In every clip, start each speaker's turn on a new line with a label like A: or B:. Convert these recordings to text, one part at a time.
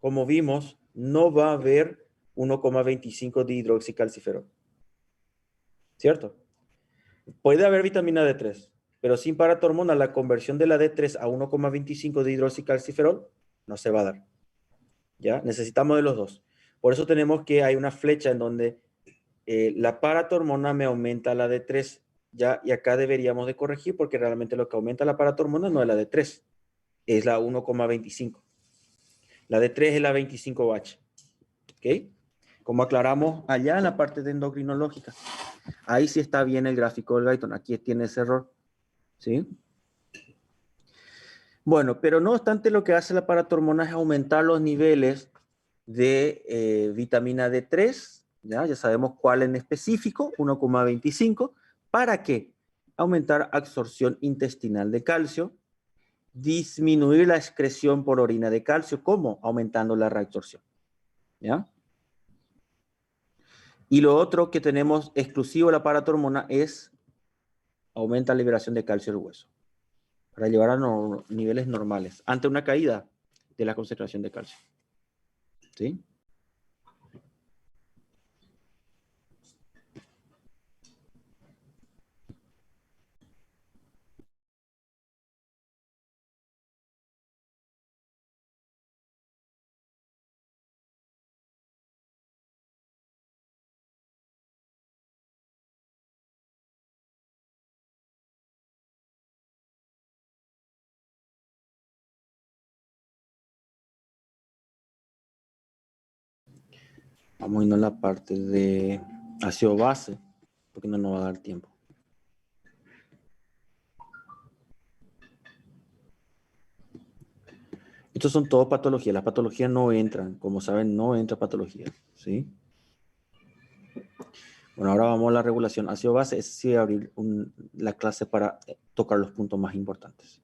A: como vimos, no va a haber 1,25 de hidroxicalciferol. ¿Cierto? Puede haber vitamina D3, pero sin paratormona la conversión de la D3 a 1,25 de hidroxicalciferol no se va a dar. ¿Ya? Necesitamos de los dos. Por eso tenemos que hay una flecha en donde la paratormona me aumenta la D3, ¿ya? Y acá deberíamos de corregir porque realmente lo que aumenta la paratormona no es la D3, es la 1,25. La D3 es la 25 batch. ¿Ok? Como aclaramos allá en la parte de endocrinológica. Ahí sí está bien el gráfico del Guyton. Aquí tiene ese error. ¿Sí? Bueno, pero no obstante, lo que hace la paratormona es aumentar los niveles de vitamina D3. Ya sabemos cuál en específico, 1,25. ¿Para qué? Aumentar absorción intestinal de calcio, disminuir la excreción por orina de calcio. ¿Cómo? Aumentando la reabsorción. ¿Ya? Y lo otro que tenemos exclusivo de la paratormona es aumenta la liberación de calcio del hueso para llevar a niveles normales ante una caída de la concentración de calcio. ¿Sí? Vamos a irnos a la parte de ácido base, porque no nos va a dar tiempo. Estos son todas patologías. Las patologías no entran, como saben, no entra patología. ¿Sí? Bueno, ahora vamos a la regulación ácido-base. Es sí abrir la clase para tocar los puntos más importantes.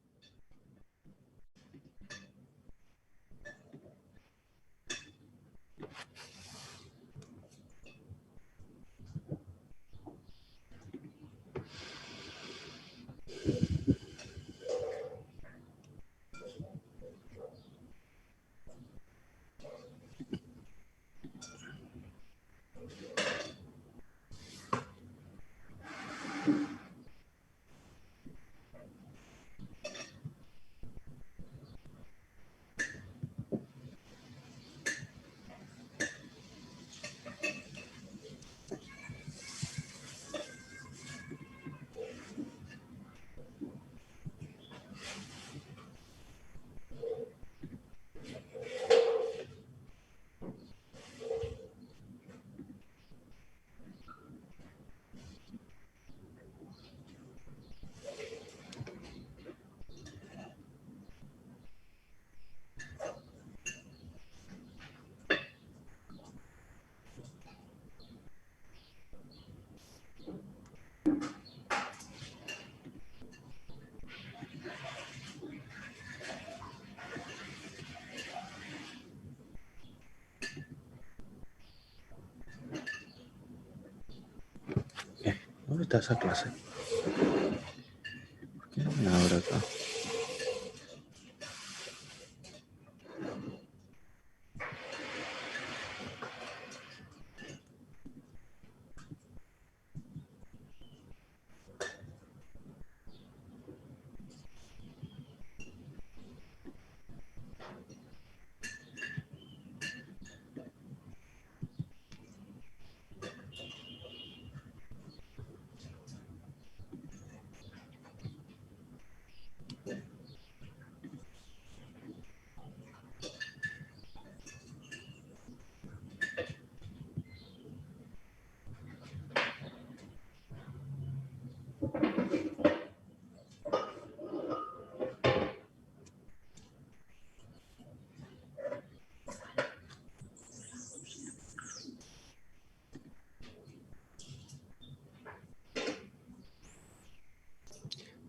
A: ¿Dónde está esa clase? ¿Por qué no me abre acá?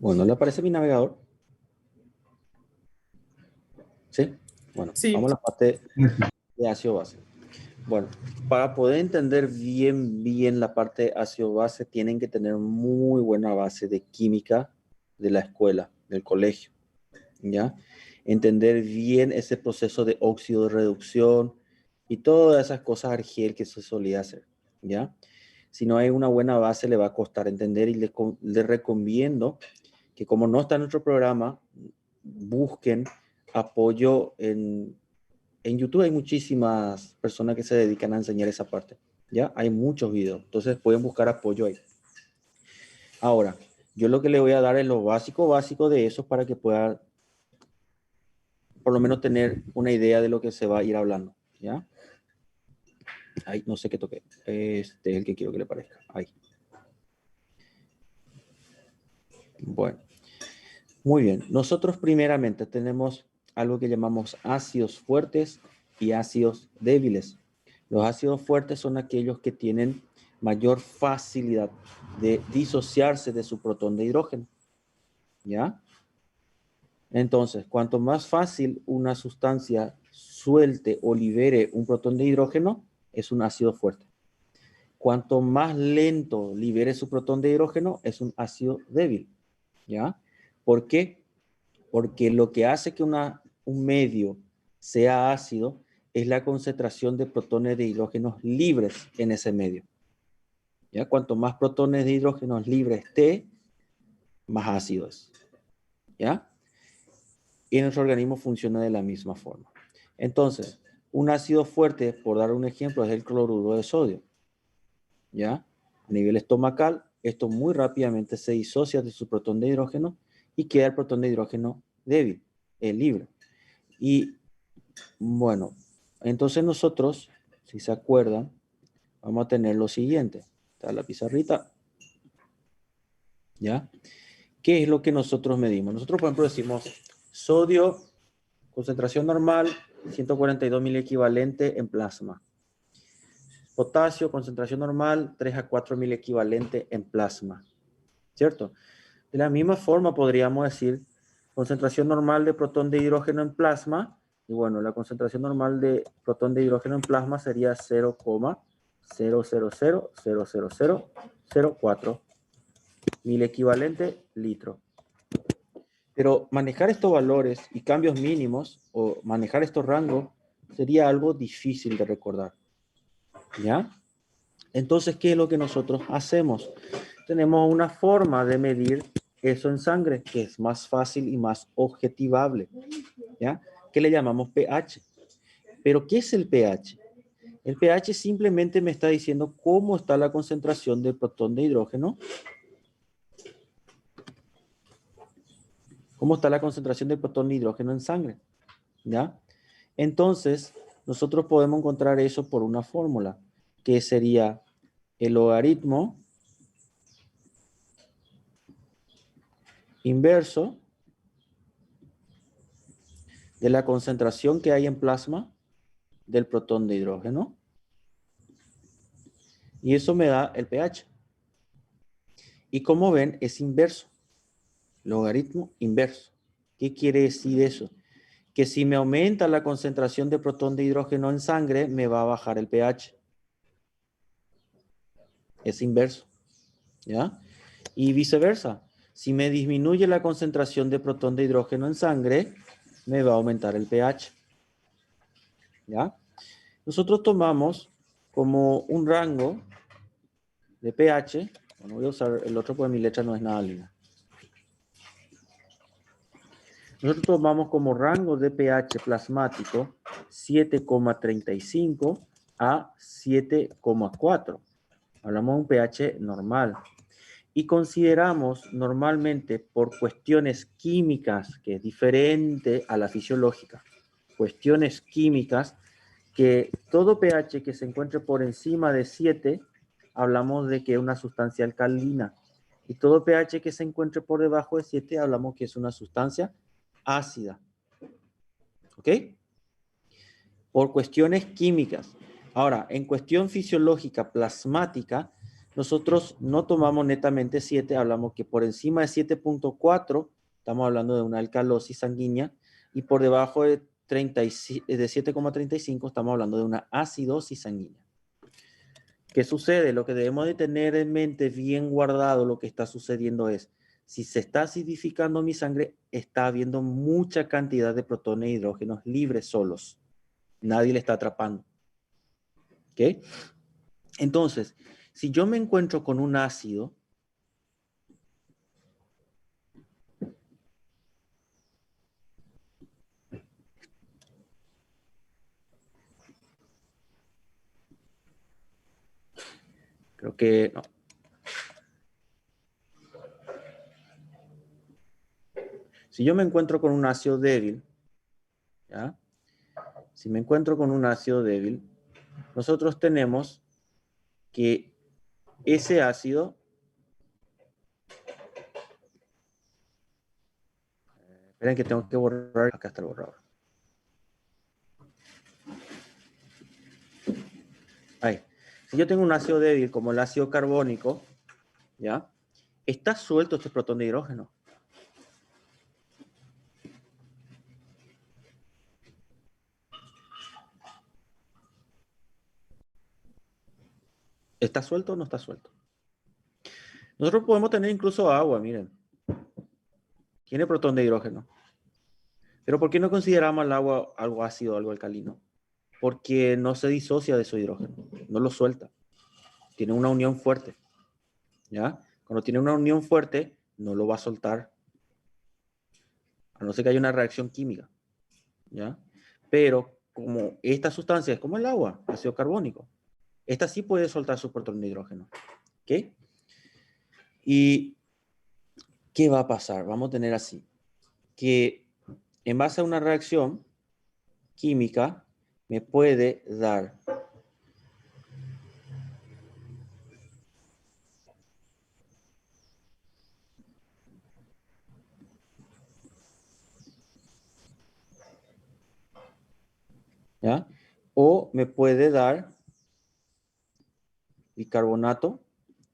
A: Bueno, ¿le aparece mi navegador? ¿Sí? Bueno,
B: Sí.
A: vamos a la parte de ácido base. Bueno, para poder entender bien la parte de ácido base, tienen que tener muy buena base de química de la escuela, del colegio, ¿ya? entender bien ese proceso de óxido de reducción y todas esas cosas Argel que se solía hacer, ¿ya? Si no hay una buena base, le va a costar entender y le recomiendo que como no está en nuestro programa, busquen apoyo en YouTube. Hay muchísimas personas que se dedican a enseñar esa parte, ¿ya? Hay muchos videos, entonces pueden buscar apoyo ahí. Ahora, yo lo que le voy a dar es lo básico de eso para que pueda por lo menos tener una idea de lo que se va a ir hablando, ¿ya? Ahí, no sé qué toqué. Este es el que quiero que le parezca. Ahí. Bueno. Muy bien. Nosotros primeramente tenemos algo que llamamos ácidos fuertes y ácidos débiles. Los ácidos fuertes son aquellos que tienen mayor facilidad de disociarse de su protón de hidrógeno, ¿ya? Entonces, cuanto más fácil una sustancia suelte o libere un protón de hidrógeno, es un ácido fuerte. Cuanto más lento libere su protón de hidrógeno, es un ácido débil, ¿ya? ¿Por qué? Porque lo que hace que un medio sea ácido es la concentración de protones de hidrógenos libres en ese medio. ¿Ya? Cuanto más protones de hidrógenos libres esté, más ácido es. ¿Ya? Y en nuestro organismo funciona de la misma forma. Entonces, un ácido fuerte, por dar un ejemplo, es el cloruro de sodio. ¿Ya? A nivel estomacal, esto muy rápidamente se disocia de su protón de hidrógeno y queda el protón de hidrógeno débil, libre. Y bueno, entonces nosotros, si se acuerdan, vamos a tener lo siguiente. Está la pizarrita. ¿Ya? ¿Qué es lo que nosotros medimos? Nosotros, por ejemplo, decimos sodio, concentración normal, 142 miliequivalente en plasma. Potasio, concentración normal, 3 a 4 miliequivalente en plasma. ¿Cierto? De la misma forma podríamos decir concentración normal de protón de hidrógeno en plasma. Y bueno, la concentración normal de protón de hidrógeno en plasma sería 0,0000004 mil equivalente litro. Pero manejar estos valores y cambios mínimos o manejar estos rangos sería algo difícil de recordar. ¿Ya? Entonces, ¿qué es lo que nosotros hacemos? Tenemos una forma de medir eso en sangre que es más fácil y más objetivable, ¿ya? Que le llamamos pH. Pero, ¿qué es el pH? El pH simplemente me está diciendo cómo está la concentración del protón de hidrógeno. Cómo está la concentración del protón de hidrógeno en sangre, ¿ya? Entonces, nosotros podemos encontrar eso por una fórmula, que sería el logaritmo inverso de la concentración que hay en plasma del protón de hidrógeno. Y eso me da el pH. Y como ven, es inverso. Logaritmo inverso. ¿Qué quiere decir eso? Que si me aumenta la concentración de protón de hidrógeno en sangre, me va a bajar el pH. Es inverso. ¿Ya? Y viceversa. Si me disminuye la concentración de protón de hidrógeno en sangre, me va a aumentar el pH. ¿Ya? Nosotros tomamos como un rango de pH. Bueno, voy a usar el otro porque mi letra no es nada linda. Nosotros tomamos como rango de pH plasmático 7,35 a 7,4. Hablamos de un pH normal. Y consideramos normalmente por cuestiones químicas, que es diferente a la fisiológica, cuestiones químicas, que todo pH que se encuentre por encima de 7, hablamos de que es una sustancia alcalina. Y todo pH que se encuentre por debajo de 7, hablamos que es una sustancia ácida. ¿Ok? Por cuestiones químicas. Ahora, en cuestión fisiológica plasmática, nosotros no tomamos netamente 7, hablamos que por encima de 7,4 estamos hablando de una alcalosis sanguínea y por debajo de 7,35 estamos hablando de una acidosis sanguínea. ¿Qué sucede? Lo que debemos de tener en mente bien guardado lo que está sucediendo es, si se está acidificando mi sangre, está habiendo mucha cantidad de protones e hidrógenos libres solos. Nadie le está atrapando. ¿Ok? Entonces, si yo me encuentro con un ácido, creo que no. Si yo me encuentro con un ácido débil, ¿ya? Si me encuentro con un ácido débil, nosotros tenemos que ese ácido, esperen que tengo que borrar, acá está el borrador. Ahí. Si yo tengo un ácido débil como el ácido carbónico, ¿ya? Está suelto este protón de hidrógeno. ¿Está suelto o no está suelto? Nosotros podemos tener incluso agua, miren. Tiene protón de hidrógeno. Pero ¿por qué no consideramos el agua algo ácido o algo alcalino? Porque no se disocia de su hidrógeno, no lo suelta. Tiene una unión fuerte, ¿ya? Cuando tiene una unión fuerte, no lo va a soltar, a no ser que haya una reacción química, ¿ya? Pero como esta sustancia es como el agua, ácido carbónico, esta sí puede soltar su protón de hidrógeno, ¿ok? ¿Y qué va a pasar? Vamos a tener así, que en base a una reacción química me puede dar ¿ya? O me puede dar bicarbonato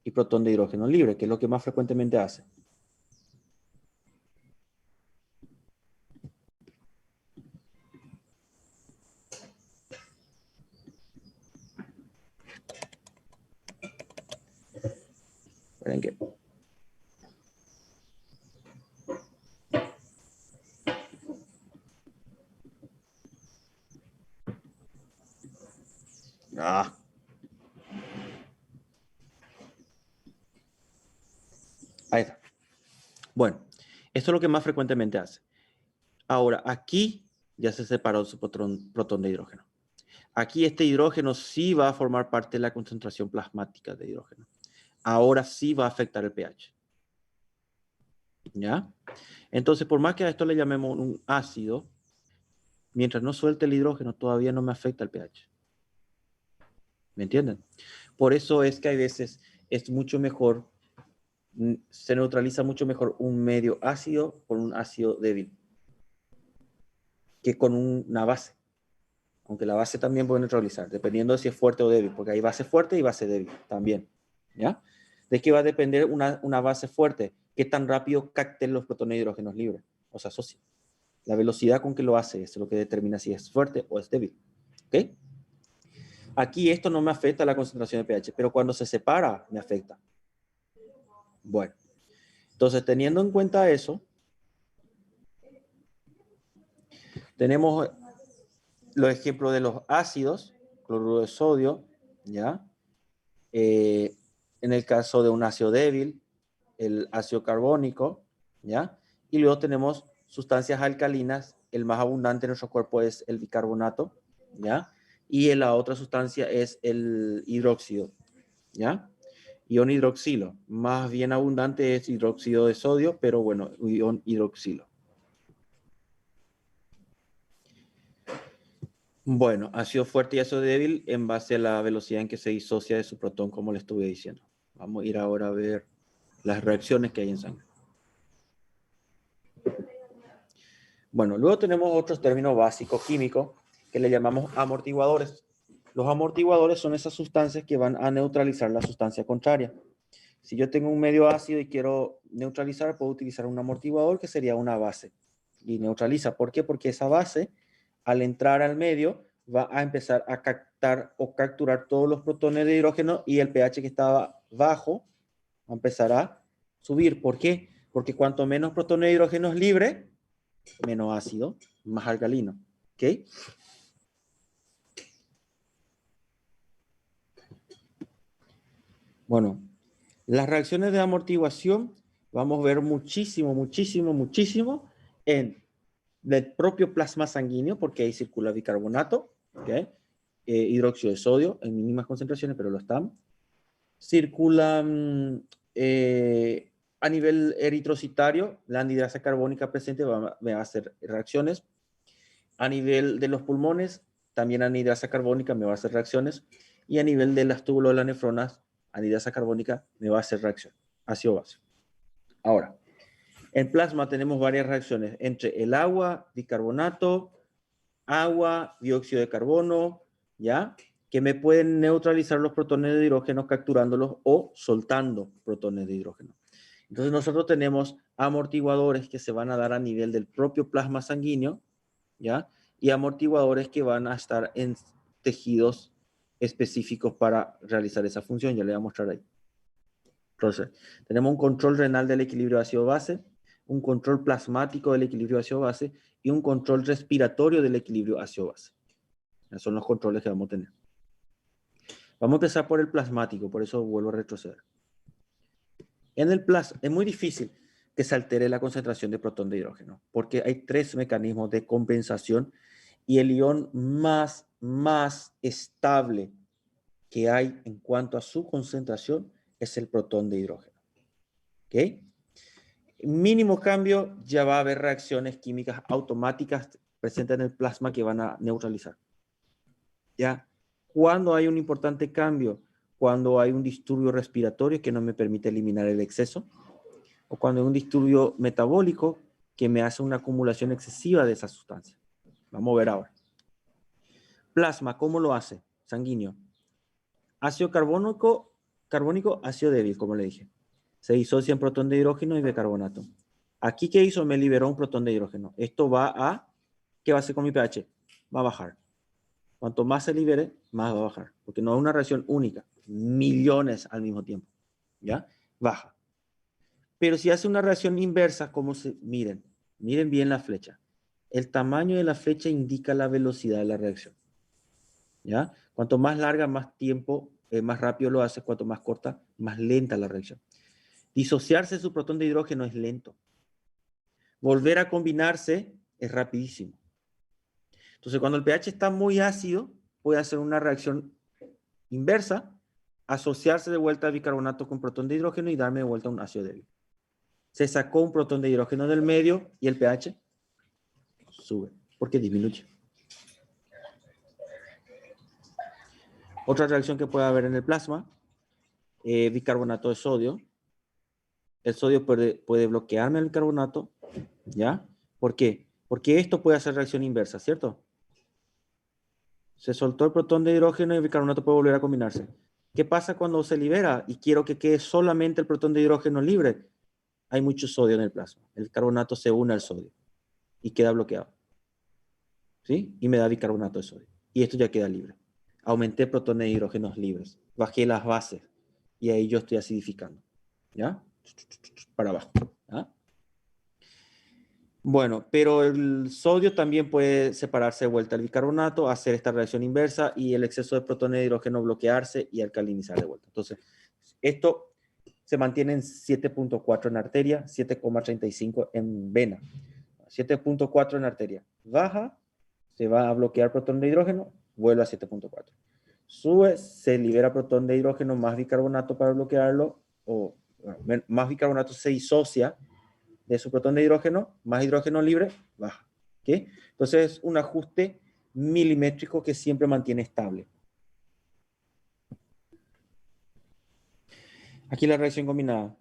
A: y protón de hidrógeno libre, que es lo que más frecuentemente hace. Esperen que... Ah. Ahí está. Bueno, esto es lo que más frecuentemente hace. Ahora, aquí ya se separó su protón de hidrógeno. Aquí este hidrógeno sí va a formar parte de la concentración plasmática de hidrógeno. Ahora sí va a afectar el pH. ¿Ya? Entonces, por más que a esto le llamemos un ácido, mientras no suelte el hidrógeno, todavía no me afecta el pH. ¿Me entienden? Por eso es que hay veces es mucho mejor, se neutraliza mucho mejor un medio ácido con un ácido débil que con una base. Aunque la base también puede neutralizar, dependiendo de si es fuerte o débil, porque hay base fuerte y base débil también. ¿Ya? ¿De qué va a depender una base fuerte? ¿Qué tan rápido capten los protones de hidrógenos libres? O sea, asocia. La velocidad con que lo hace es lo que determina si es fuerte o es débil. ¿Ok? Aquí esto no me afecta a la concentración de pH, pero cuando se separa, me afecta. Bueno, entonces teniendo en cuenta eso, tenemos los ejemplos de los ácidos, cloruro de sodio, ¿ya? En el caso de un ácido débil, el ácido carbónico, ¿ya? Y luego tenemos sustancias alcalinas, el más abundante en nuestro cuerpo es el bicarbonato, ¿ya? Y la otra sustancia es el hidróxido, ¿ya? Ion hidroxilo, más bien abundante es hidróxido de sodio, pero bueno, ion hidroxilo. Bueno, ácido fuerte y ácido débil en base a la velocidad en que se disocia de su protón, como le estuve diciendo. Vamos a ir ahora a ver las reacciones que hay en sangre. Bueno, luego tenemos otros términos básicos químicos que le llamamos amortiguadores. Los amortiguadores son esas sustancias que van a neutralizar la sustancia contraria. Si yo tengo un medio ácido y quiero neutralizar, puedo utilizar un amortiguador que sería una base. Y neutraliza. ¿Por qué? Porque esa base, al entrar al medio, va a empezar a captar o capturar todos los protones de hidrógeno y el pH que estaba bajo va a empezar a subir. ¿Por qué? Porque cuanto menos protones de hidrógeno libre, menos ácido, más alcalino. ¿Ok? Bueno, las reacciones de amortiguación vamos a ver muchísimo en el propio plasma sanguíneo, porque ahí circula bicarbonato, ¿okay? Hidróxido de sodio en mínimas concentraciones, pero lo estamos. Circula a nivel eritrocitario, la anhidrasa carbónica presente va a hacer reacciones. A nivel de los pulmones, también anhidrasa carbónica me va a hacer reacciones. Y a nivel de las túbulos de las nefronas, anhidrasa carbónica me va a hacer reacción, ácido-base. Ahora, en plasma tenemos varias reacciones entre el agua, bicarbonato, agua, dióxido de carbono, ¿ya? Que me pueden neutralizar los protones de hidrógeno capturándolos o soltando protones de hidrógeno. Entonces nosotros tenemos amortiguadores que se van a dar a nivel del propio plasma sanguíneo, ¿ya? Y amortiguadores que van a estar en tejidos específicos para realizar esa función. Ya le voy a mostrar ahí. Entonces, tenemos un control renal del equilibrio ácido-base, un control plasmático del equilibrio ácido-base y un control respiratorio del equilibrio ácido-base. Esos son los controles que vamos a tener. Vamos a empezar por el plasmático, por eso vuelvo a retroceder. En el plasma es muy difícil que se altere la concentración de protón de hidrógeno, porque hay 3 mecanismos de compensación y el ion más estable que hay en cuanto a su concentración es el protón de hidrógeno. ¿Ok? Mínimo cambio, ya va a haber reacciones químicas automáticas presentes en el plasma que van a neutralizar. ¿Ya? Cuando hay un importante cambio, cuando hay un disturbio respiratorio que no me permite eliminar el exceso, o cuando hay un disturbio metabólico que me hace una acumulación excesiva de esa sustancia. Vamos a ver ahora. Plasma, ¿cómo lo hace? Sanguíneo. Ácido carbónico, ácido débil, como le dije. Se disocia en protón de hidrógeno y bicarbonato. Aquí, ¿qué hizo? Me liberó un protón de hidrógeno. Esto va a, ¿qué va a hacer con mi pH? Va a bajar. Cuanto más se libere, más va a bajar. Porque no es una reacción única. Millones al mismo tiempo. ¿Ya? Baja. Pero si hace una reacción inversa, como se, miren bien la flecha. El tamaño de la flecha indica la velocidad de la reacción. ¿Ya? Cuanto más larga, más tiempo, más rápido lo hace. Cuanto más corta, más lenta la reacción. Disociarse su protón de hidrógeno es lento. Volver a combinarse es rapidísimo. Entonces, cuando el pH está muy ácido, puede hacer una reacción inversa, asociarse de vuelta al bicarbonato con protón de hidrógeno y darme de vuelta un ácido débil. Se sacó un protón de hidrógeno del medio y el pH sube, porque disminuye. Otra reacción que puede haber en el plasma, bicarbonato de sodio. El sodio puede bloquearme el bicarbonato, ¿ya? ¿Por qué? Porque esto puede hacer reacción inversa, ¿cierto? Se soltó el protón de hidrógeno y el bicarbonato puede volver a combinarse. ¿Qué pasa cuando se libera y quiero que quede solamente el protón de hidrógeno libre? Hay mucho sodio en el plasma. El carbonato se une al sodio y queda bloqueado. ¿Sí? Y me da bicarbonato de sodio. Y esto ya queda libre. Aumenté protones de hidrógenos libres. Bajé las bases. Y ahí yo estoy acidificando. ¿Ya? Para abajo. ¿Ya? Bueno, pero el sodio también puede separarse de vuelta al bicarbonato, hacer esta reacción inversa y el exceso de protones de hidrógeno bloquearse y alcalinizar de vuelta. Entonces, esto se mantiene en 7.4 en arteria, 7,35 en vena. 7.4 en arteria. Baja, se va a bloquear protón de hidrógeno, vuelve a 7.4. Sube, se libera protón de hidrógeno más bicarbonato para bloquearlo, o bueno, más bicarbonato se disocia de su protón de hidrógeno, más hidrógeno libre, baja. ¿Okay? Entonces es un ajuste milimétrico que siempre mantiene estable. Aquí la reacción combinada.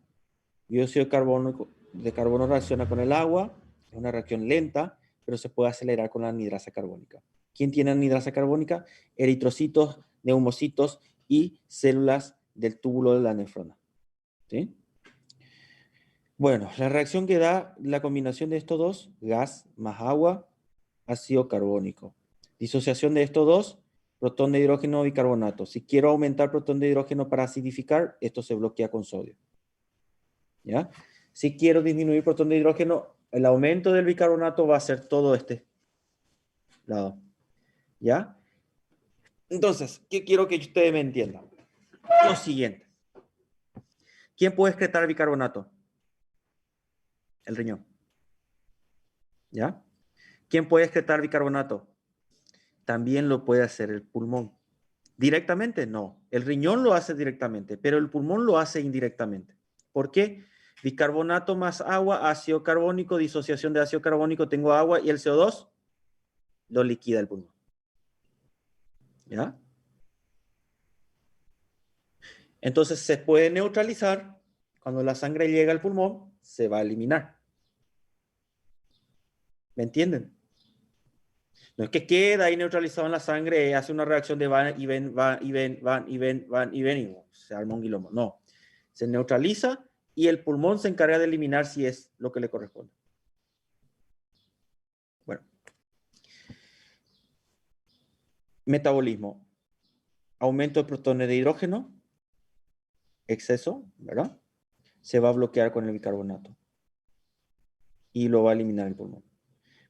A: Dióxido de carbono reacciona con el agua, es una reacción lenta, pero se puede acelerar con la anhidrasa carbónica. ¿Quién tiene anhidrasa carbónica? Eritrocitos, neumocitos y células del túbulo de la nefrona. ¿Sí? Bueno, la reacción que da la combinación de estos dos, gas más agua, ácido carbónico. Disociación de estos dos, protón de hidrógeno y bicarbonato. Si quiero aumentar protón de hidrógeno para acidificar, esto se bloquea con sodio. ¿Ya? Si quiero disminuir protón de hidrógeno, el aumento del bicarbonato va a ser todo este lado. ¿Ya? Entonces, ¿qué quiero que ustedes me entiendan? Lo siguiente. ¿Quién puede excretar bicarbonato? El riñón. ¿Ya? ¿Quién puede excretar bicarbonato? También lo puede hacer el pulmón. ¿Directamente? No. El riñón lo hace directamente, pero el pulmón lo hace indirectamente. ¿Por qué? Bicarbonato más agua, ácido carbónico, disociación de ácido carbónico, tengo agua y el CO2 lo liquida el pulmón. ¿Ya? Entonces se puede neutralizar. Cuando la sangre llega al pulmón, se va a eliminar. ¿Me entienden? No es que queda ahí neutralizado en la sangre, hace una reacción de van y ven, van y ven, van y ven, van y ven, y se arma un quilombo. No. Se neutraliza y el pulmón se encarga de eliminar si es lo que le corresponde. Bueno. Metabolismo. Aumento de protones de hidrógeno. Exceso, ¿verdad? Se va a bloquear con el bicarbonato. Y lo va a eliminar el pulmón.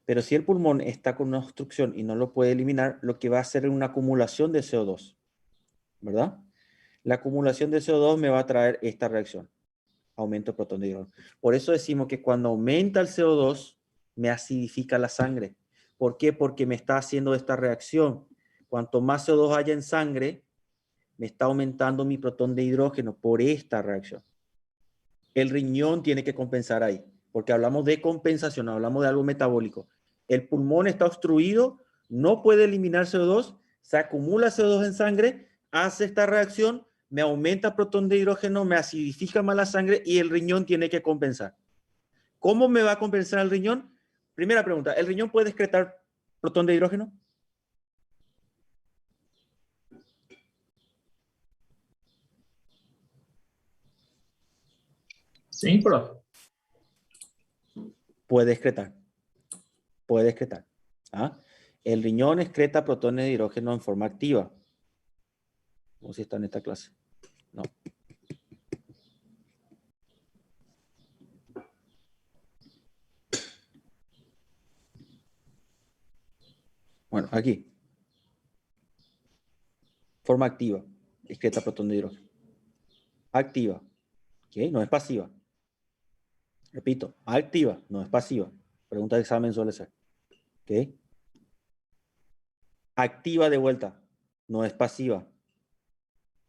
A: Pero si el pulmón está con una obstrucción y no lo puede eliminar, lo que va a hacer es una acumulación de CO2, ¿verdad? La acumulación de CO2 me va a traer esta reacción, aumento de protón de hidrógeno. Por eso decimos que cuando aumenta el CO2, me acidifica la sangre. ¿Por qué? Porque me está haciendo esta reacción. Cuanto más CO2 haya en sangre, me está aumentando mi protón de hidrógeno por esta reacción. El riñón tiene que compensar ahí, porque hablamos de compensación, hablamos de algo metabólico. El pulmón está obstruido, no puede eliminar CO2, se acumula CO2 en sangre, hace esta reacción, me aumenta protón de hidrógeno, me acidifica más la sangre y el riñón tiene que compensar. ¿Cómo me va a compensar el riñón? Primera pregunta, ¿el riñón puede excretar protón de hidrógeno?
B: Sim, prof.
A: Puede excretar. Puede excretar. ¿Ah? El riñón excreta protones de hidrógeno en forma activa. ¿Cómo si está en esta clase? No. Bueno, aquí. Forma activa. Excreta protón de hidrógeno. Activa. ¿Ok? No es pasiva. Repito, activa, no es pasiva. Pregunta de examen suele ser. ¿Ok? Activa de vuelta. No es pasiva.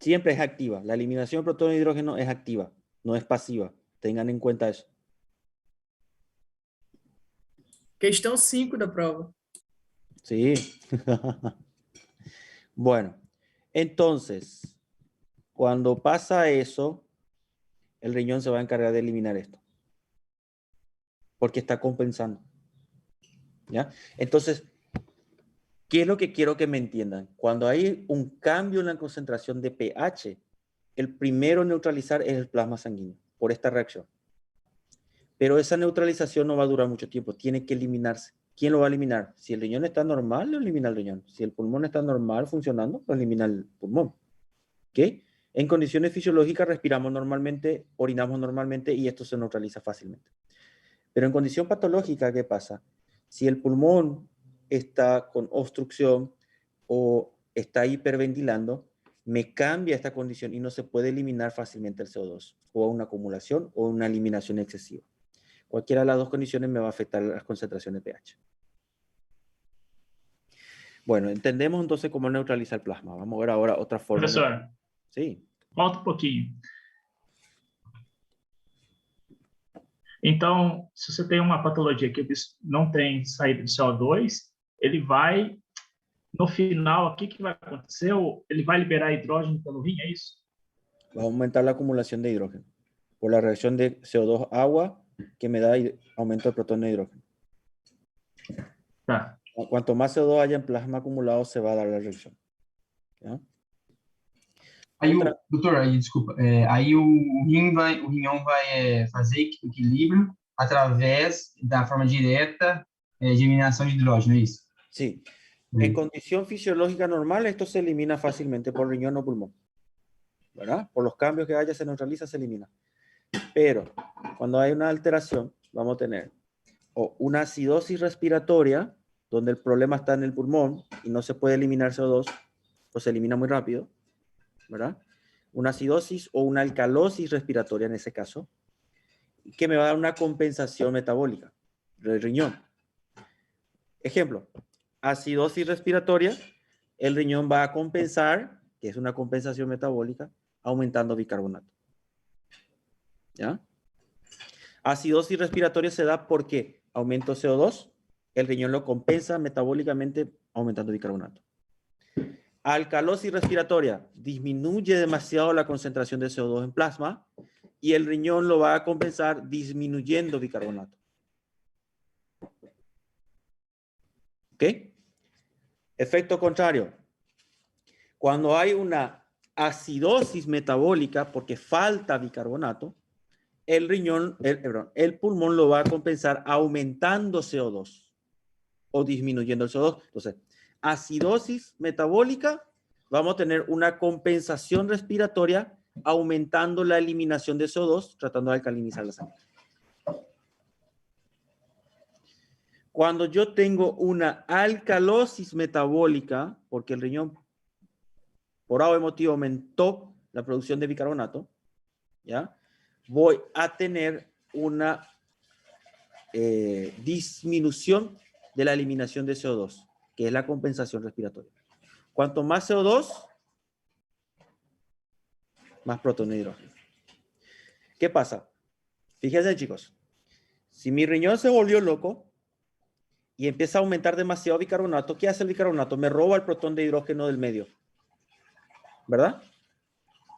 A: Siempre es activa. La eliminación de protón de hidrógeno es activa. No es pasiva. Tengan en cuenta eso.
B: Questão 5 da prova.
A: Sí. Bueno, entonces, cuando pasa eso, el riñón se va a encargar de eliminar esto. Porque está compensando. ¿Ya? Entonces, ¿qué es lo que quiero que me entiendan? Cuando hay un cambio en la concentración de pH, el primero en neutralizar es el plasma sanguíneo, por esta reacción. Pero esa neutralización no va a durar mucho tiempo, tiene que eliminarse. ¿Quién lo va a eliminar? Si el riñón está normal, lo elimina el riñón. Si el pulmón está normal funcionando, lo elimina el pulmón. ¿Ok? En condiciones fisiológicas respiramos normalmente, orinamos normalmente y esto se neutraliza fácilmente. Pero en condición patológica, ¿qué pasa? Si el pulmón está con obstrucción o está hiperventilando, me cambia esta condición y no se puede eliminar fácilmente el CO2, o una acumulación o una eliminación excesiva. Cualquiera de las dos condiciones me va a afectar las concentraciones de pH. Bueno, entendemos entonces cómo neutraliza el plasma. Vamos a ver ahora otra forma.
B: Professor,
A: Sí.
B: volta um pouquinho. Então, se você tem uma patologia que não tem saída de CO2, ele vai, no final, o que vai acontecer? Ele vai liberar hidrogênio pelo rim, é isso?
A: Va a aumentar la acumulación de hidrógeno por la reacción de CO2-agua que me da aumento de protones de hidrógeno.
B: Tá.
A: Cuanto más CO2 haya en plasma acumulado, se va a dar la reacción. ¿Ya?
C: Aí, doutor, aí, desculpa, aí o riñão vai fazer equilíbrio através da forma direta de eliminação de hidrógeno, ¿é isso?
A: Sí. En condición fisiológica normal, esto se elimina fácilmente por riñón o pulmón. ¿Verdad? Por los cambios que haya, se neutraliza, se elimina. Pero cuando hay una alteración, vamos a tener o una acidosis respiratoria, donde el problema está en el pulmón y no se puede eliminar CO2, o se elimina muy rápido, ¿verdad? Una acidosis o una alcalosis respiratoria en ese caso, que me va a dar una compensación metabólica del riñón. Ejemplo, acidosis respiratoria, el riñón va a compensar, que es una compensación metabólica, aumentando bicarbonato. ¿Ya? Acidosis respiratoria se da porque aumento CO2, el riñón lo compensa metabólicamente aumentando bicarbonato. Alcalosis respiratoria, disminuye demasiado la concentración de CO2 en plasma y el riñón lo va a compensar disminuyendo bicarbonato. ¿Ok? Efecto contrario. Cuando hay una acidosis metabólica porque falta bicarbonato, el pulmón lo va a compensar aumentando CO2 o disminuyendo el CO2. Entonces, acidosis metabólica, vamos a tener una compensación respiratoria aumentando la eliminación de CO2, tratando de alcalinizar la sangre. Cuando yo tengo una alcalosis metabólica, porque el riñón por algún motivo aumentó la producción de bicarbonato, ¿ya? Voy a tener una disminución de la eliminación de CO2, que es la compensación respiratoria. Cuanto más CO2, más protones de hidrógeno. ¿Qué pasa? Fíjense, chicos, si mi riñón se volvió loco y empieza a aumentar demasiado bicarbonato, ¿qué hace el bicarbonato? Me roba el protón de hidrógeno del medio, ¿verdad?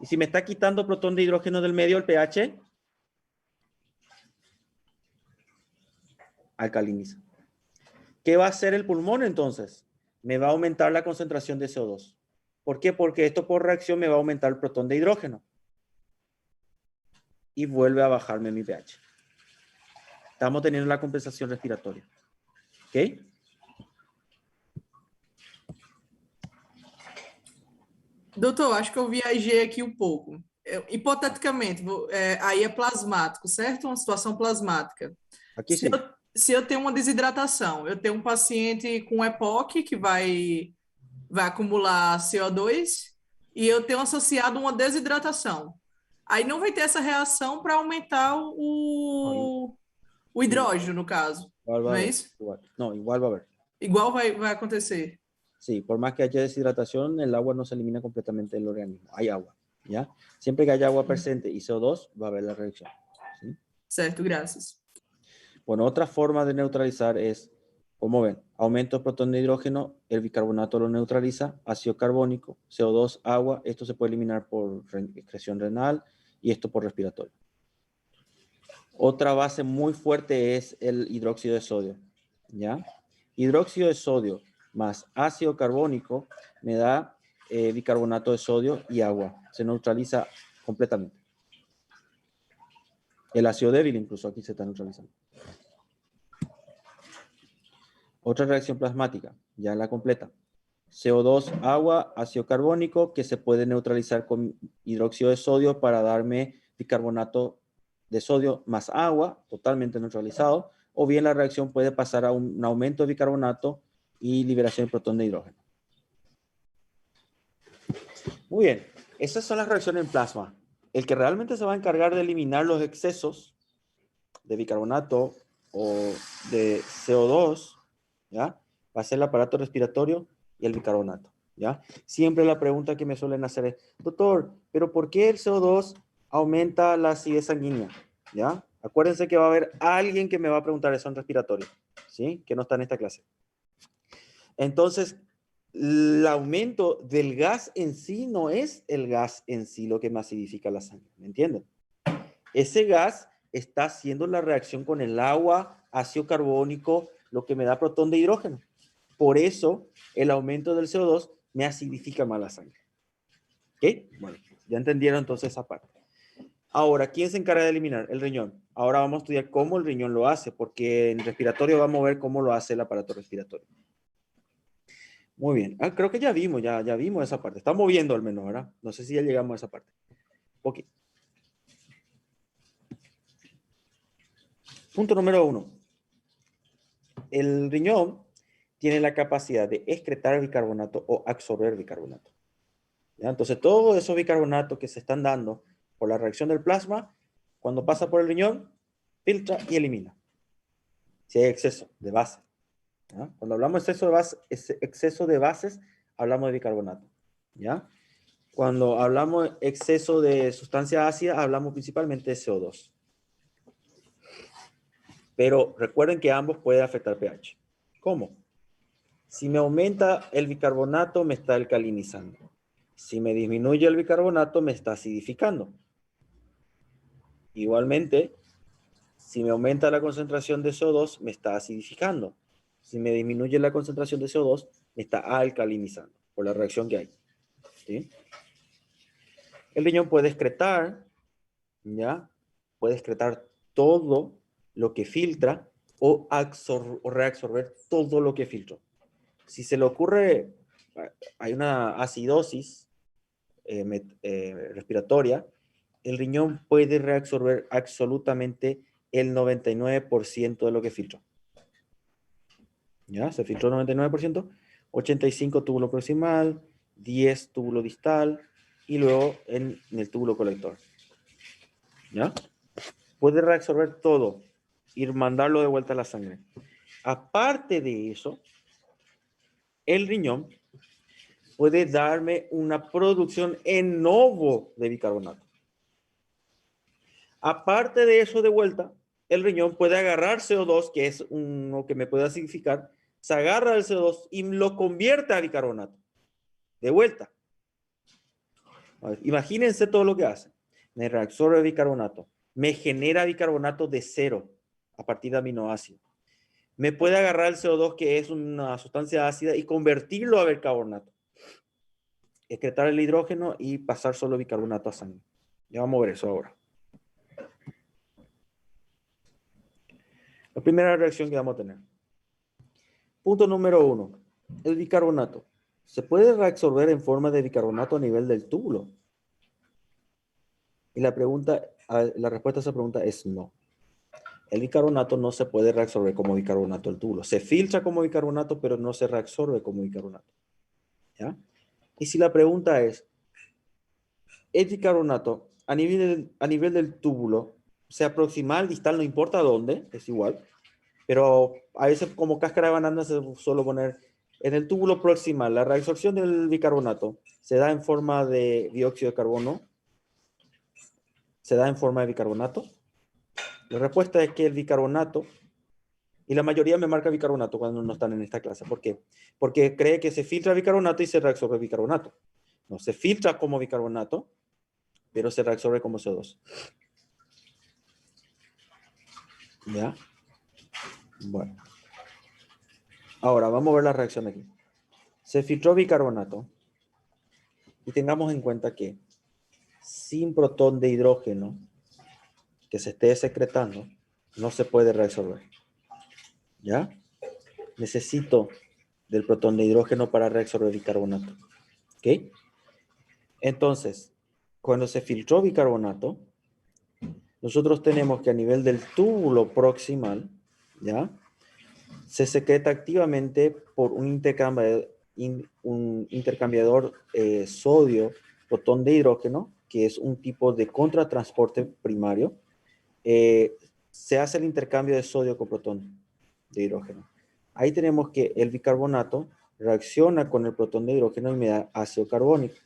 A: Y si me está quitando protón de hidrógeno del medio, el pH alcaliniza. ¿Qué va a hacer el pulmón entonces? Me va a aumentar la concentración de CO2. ¿Por qué? Porque esto por reacción me va a aumentar el protón de hidrógeno. Y vuelve a bajarme mi pH. Estamos teniendo la compensación respiratoria. ¿Ok?
D: Doutor, acho que eu viajei aqui um pouco. Hipoteticamente, aí é plasmático, certo? Uma situação plasmática.
A: Aqui sim.
D: Se eu tenho uma desidratação, eu tenho um paciente com EPOC que vai acumular CO2 e eu tenho associado uma desidratação. Aí não vai ter essa reação para aumentar o hidrógeno, no caso. Não é isso?
A: No, igual va a haber.
D: Igual vai acontecer.
A: Sí, por más que haya deshidratación, el agua no se elimina completamente del organismo. Hay agua, ¿ya? Siempre que haya agua presente y CO2, va a haber la reacción. ¿Sí?
D: Certo, gracias.
A: Bueno, otra forma de neutralizar es, como ven, aumento el protón de hidrógeno, el bicarbonato lo neutraliza, ácido carbónico, CO2, agua, esto se puede eliminar por excreción renal y esto por respiratorio. Otra base muy fuerte es el hidróxido de sodio, ¿ya? Hidróxido de sodio más ácido carbónico me da bicarbonato de sodio y agua. Se neutraliza completamente. El ácido débil incluso aquí se está neutralizando. Otra reacción plasmática, ya la completa. CO2, agua, ácido carbónico que se puede neutralizar con hidróxido de sodio para darme bicarbonato de sodio más agua, totalmente neutralizado, o bien la reacción puede pasar a un aumento de bicarbonato y liberación de protón de hidrógeno. Muy bien, esas son las reacciones en plasma. El que realmente se va a encargar de eliminar los excesos de bicarbonato o de CO2, ¿ya? Va a ser el aparato respiratorio y el bicarbonato, ¿ya? Siempre la pregunta que me suelen hacer es, doctor, ¿pero por qué el CO2 aumenta la acidez sanguínea? ¿Ya? Acuérdense que va a haber alguien que me va a preguntar eso en respiratorio, ¿sí? Que no está en esta clase. Entonces, el aumento del gas en sí no es el gas en sí lo que me acidifica la sangre, ¿me entienden? Ese gas está haciendo la reacción con el agua, ácido carbónico, lo que me da protón de hidrógeno. Por eso, el aumento del CO2 me acidifica más la sangre. ¿Ok? Bueno, ya entendieron entonces esa parte. Ahora, ¿quién se encarga de eliminar? El riñón. Ahora vamos a estudiar cómo el riñón lo hace, porque en respiratorio vamos a ver cómo lo hace el aparato respiratorio. Muy bien. Creo que ya vimos esa parte. Estamos viendo al menos, ¿verdad? No sé si ya llegamos a esa parte. Ok. Punto número 1. El riñón tiene la capacidad de excretar bicarbonato o absorber bicarbonato. ¿Ya? Entonces, todos esos bicarbonatos que se están dando por la reacción del plasma, cuando pasa por el riñón, filtra y elimina. Si hay exceso de base. ¿Ya? Cuando hablamos de exceso de bases, hablamos de bicarbonato. ¿Ya? Cuando hablamos de exceso de sustancia ácida, hablamos principalmente de CO2. Pero recuerden que ambos pueden afectar pH. ¿Cómo? Si me aumenta el bicarbonato, me está alcalinizando. Si me disminuye el bicarbonato, me está acidificando. Igualmente, si me aumenta la concentración de CO2, me está acidificando. Si me disminuye la concentración de CO2, me está alcalinizando por la reacción que hay. ¿Sí? El riñón puede excretar, ¿ya? Puede excretar todo lo que filtra o reabsorber todo lo que filtró. Si se le ocurre, hay una acidosis respiratoria, el riñón puede reabsorber absolutamente el 99% de lo que filtró. ¿Ya? Se filtró el 99%, 85 túbulo proximal, 10 túbulo distal y luego en el túbulo colector. ¿Ya? Puede reabsorber todo y mandarlo de vuelta a la sangre. Aparte de eso, el riñón puede darme una producción en novo de bicarbonato. Aparte de eso, de vuelta, el riñón puede agarrar CO2, que es uno que me puede acidificar, se agarra el CO2 y lo convierte a bicarbonato. De vuelta. A ver, imagínense todo lo que hace. Me reabsorbe bicarbonato. Me genera bicarbonato de cero a partir de aminoácidos. Me puede agarrar el CO2, que es una sustancia ácida, y convertirlo a bicarbonato. Excretar el hidrógeno y pasar solo bicarbonato a sangre. Ya vamos a ver eso ahora. La primera reacción que vamos a tener. Punto número 1. El bicarbonato. ¿Se puede reabsorber en forma de bicarbonato a nivel del túbulo? Y la respuesta a esa pregunta es no. El bicarbonato no se puede reabsorber como bicarbonato del túbulo. Se filtra como bicarbonato, pero no se reabsorbe como bicarbonato. ¿Ya? Y si la pregunta es, el bicarbonato a nivel del túbulo, sea proximal, distal, no importa dónde, es igual, pero a veces como cáscara de banana se suele poner en el túbulo proximal. La reabsorción del bicarbonato se da en forma de dióxido de carbono, se da en forma de bicarbonato. La respuesta es que el bicarbonato, y la mayoría me marca bicarbonato cuando no están en esta clase. ¿Por qué? Porque cree que se filtra bicarbonato y se reabsorbe bicarbonato. No, se filtra como bicarbonato, pero se reabsorbe como CO2. ¿Ya? Bueno. Ahora, vamos a ver la reacción aquí. Se filtró bicarbonato. Y tengamos en cuenta que sin protón de hidrógeno que se esté secretando, no se puede reabsorber. ¿Ya? Necesito del protón de hidrógeno para reabsorber bicarbonato. ¿Ok? Entonces, cuando se filtró bicarbonato, nosotros tenemos que a nivel del túbulo proximal, ¿ya? Se secreta activamente por un intercambiador sodio-protón de hidrógeno, que es un tipo de contratransporte primario. Se hace el intercambio de sodio con protón de hidrógeno. Ahí tenemos que el bicarbonato reacciona con el protón de hidrógeno y me da ácido carbónico.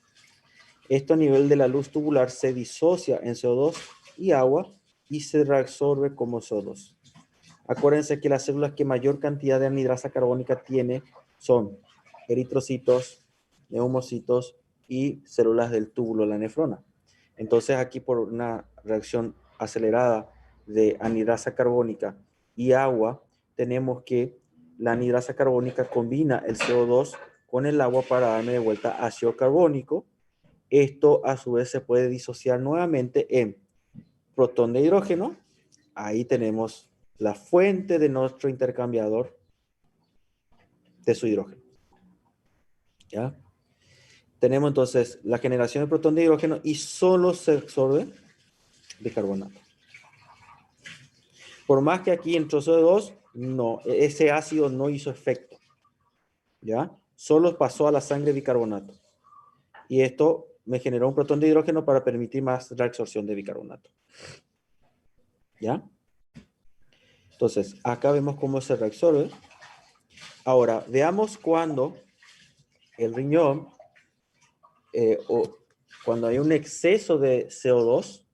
A: Esto a nivel de la luz tubular se disocia en CO2 y agua y se reabsorbe como CO2. Acuérdense que las células que mayor cantidad de anhidrasa carbónica tiene son eritrocitos, neumocitos y células del túbulo, la nefrona. Entonces aquí por una reacción acelerada de anhidrasa carbónica y agua, tenemos que la anhidrasa carbónica combina el CO2 con el agua para darme de vuelta ácido carbónico. Esto a su vez se puede disociar nuevamente en protón de hidrógeno. Ahí tenemos la fuente de nuestro intercambiador de su hidrógeno. ¿Ya? Tenemos entonces la generación de protón de hidrógeno y solo se absorbe bicarbonato. Por más que aquí entró CO2, no, ese ácido no hizo efecto. ¿Ya? Solo pasó a la sangre bicarbonato. Y esto me generó un protón de hidrógeno para permitir más reabsorción de bicarbonato. ¿Ya? Entonces, acá vemos cómo se reabsorbe. Ahora, veamos cuando el riñón, o cuando hay un exceso de CO2.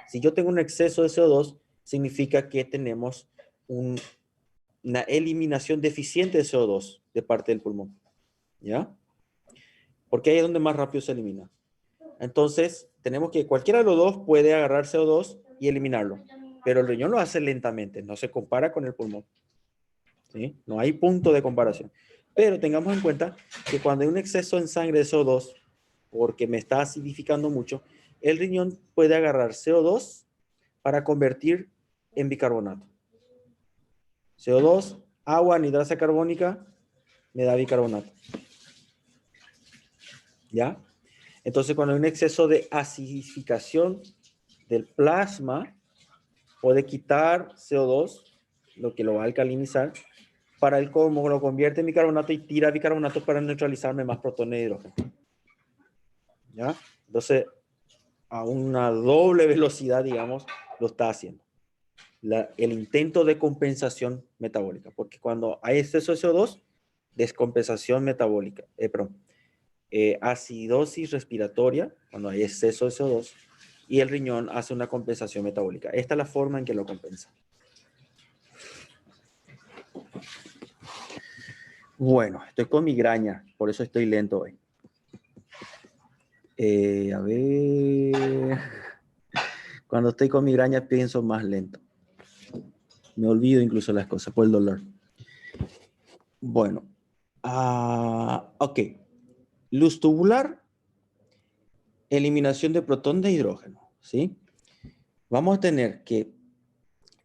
A: Si yo tengo un exceso de CO2, significa que tenemos una eliminación deficiente de CO2 de parte del pulmón. ¿Ya? Porque ahí es donde más rápido se elimina. Entonces, tenemos que cualquiera de los dos puede agarrar CO2 y eliminarlo. Pero el riñón lo hace lentamente, no se compara con el pulmón. ¿Sí? No hay punto de comparación. Pero tengamos en cuenta que cuando hay un exceso en sangre de CO2, porque me está acidificando mucho, el riñón puede agarrar CO2 para convertir en bicarbonato. CO2, agua, anhidrasa carbónica, me da bicarbonato. ¿Ya? Entonces, cuando hay un exceso de acidificación del plasma, puede quitar CO2, lo que lo va a alcalinizar, para el colmo lo convierte en bicarbonato y tira bicarbonato para neutralizarme más protones de hidrógeno. ¿Ya? Entonces, a una doble velocidad, digamos, lo está haciendo. El intento de compensación metabólica, porque cuando hay exceso de CO2, descompensación metabólica, acidosis respiratoria, cuando hay exceso de CO2, y el riñón hace una compensación metabólica. Esta es la forma en que lo compensa. Bueno, estoy con migraña, por eso estoy lento hoy. A ver... Cuando estoy con migraña pienso más lento. Me olvido incluso las cosas por el dolor. Bueno. Ok. Luz tubular, eliminación de protón de hidrógeno. ¿Sí? Vamos a tener que,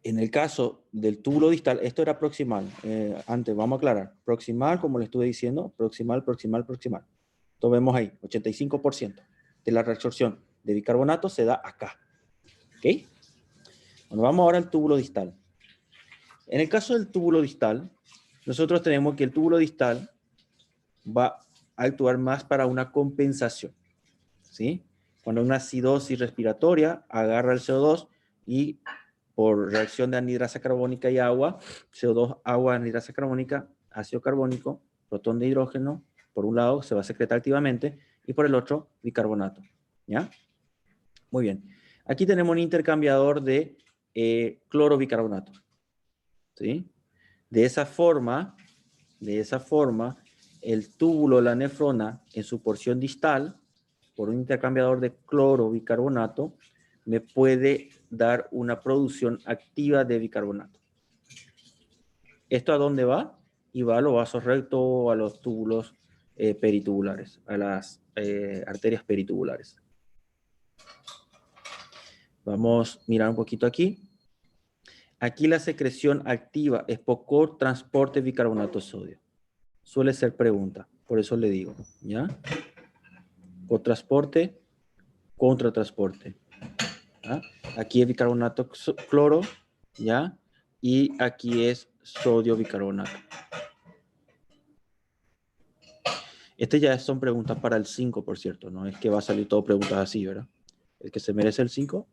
A: en el caso del túbulo distal, esto era proximal. Antes, vamos a aclarar. Proximal, como le estuve diciendo, proximal, proximal, proximal. Entonces vemos ahí, 85% de la reabsorción de bicarbonato se da acá. ¿Ok? Bueno, vamos ahora al túbulo distal. En el caso del túbulo distal, nosotros tenemos que el túbulo distal va a actuar más para una compensación. ¿Sí? Cuando una acidosis respiratoria agarra el CO2 y por reacción de anhidrasa carbónica y agua, CO2, agua, anhidrasa carbónica, ácido carbónico, protón de hidrógeno, por un lado se va a secretar activamente y por el otro bicarbonato. ¿Ya? Muy bien. Aquí tenemos un intercambiador de clorobicarbonato. ¿Sí? De esa forma, el túbulo, la nefrona, en su porción distal, por un intercambiador de clorobicarbonato, me puede dar una producción activa de bicarbonato. ¿Esto a dónde va? Y va a los vasos rectos, a los túbulos peritubulares, a las arterias peritubulares. Vamos a mirar un poquito aquí. Aquí la secreción activa es por transporte de bicarbonato de sodio. Suele ser pregunta, por eso le digo, ¿ya? Por transporte, contra transporte. ¿Ya? Aquí es bicarbonato cloro, ¿ya? Y aquí es sodio bicarbonato. Estas ya son preguntas para el 5, por cierto, no es que va a salir todo preguntas así, ¿verdad? El que se merece el 5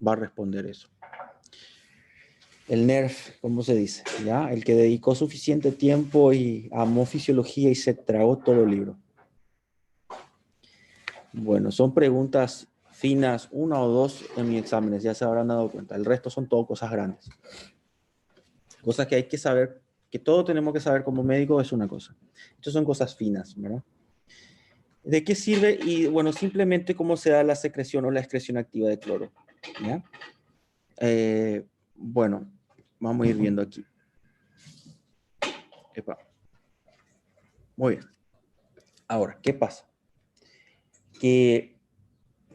A: va a responder eso. El nerd, ¿cómo se dice? ¿Ya? El que dedicó suficiente tiempo y amó fisiología y se tragó todo el libro. Bueno, son preguntas finas, una o dos en mis exámenes, ya se habrán dado cuenta. El resto son todo cosas grandes. Cosas que hay que saber, que todos tenemos que saber como médico es una cosa. Estas son cosas finas, ¿verdad? ¿De qué sirve? Y bueno, simplemente cómo se da la secreción o la excreción activa de cloro. ¿Ya? Bueno, vamos a ir viendo aquí. Epa. Muy bien. Ahora, ¿qué pasa? Que,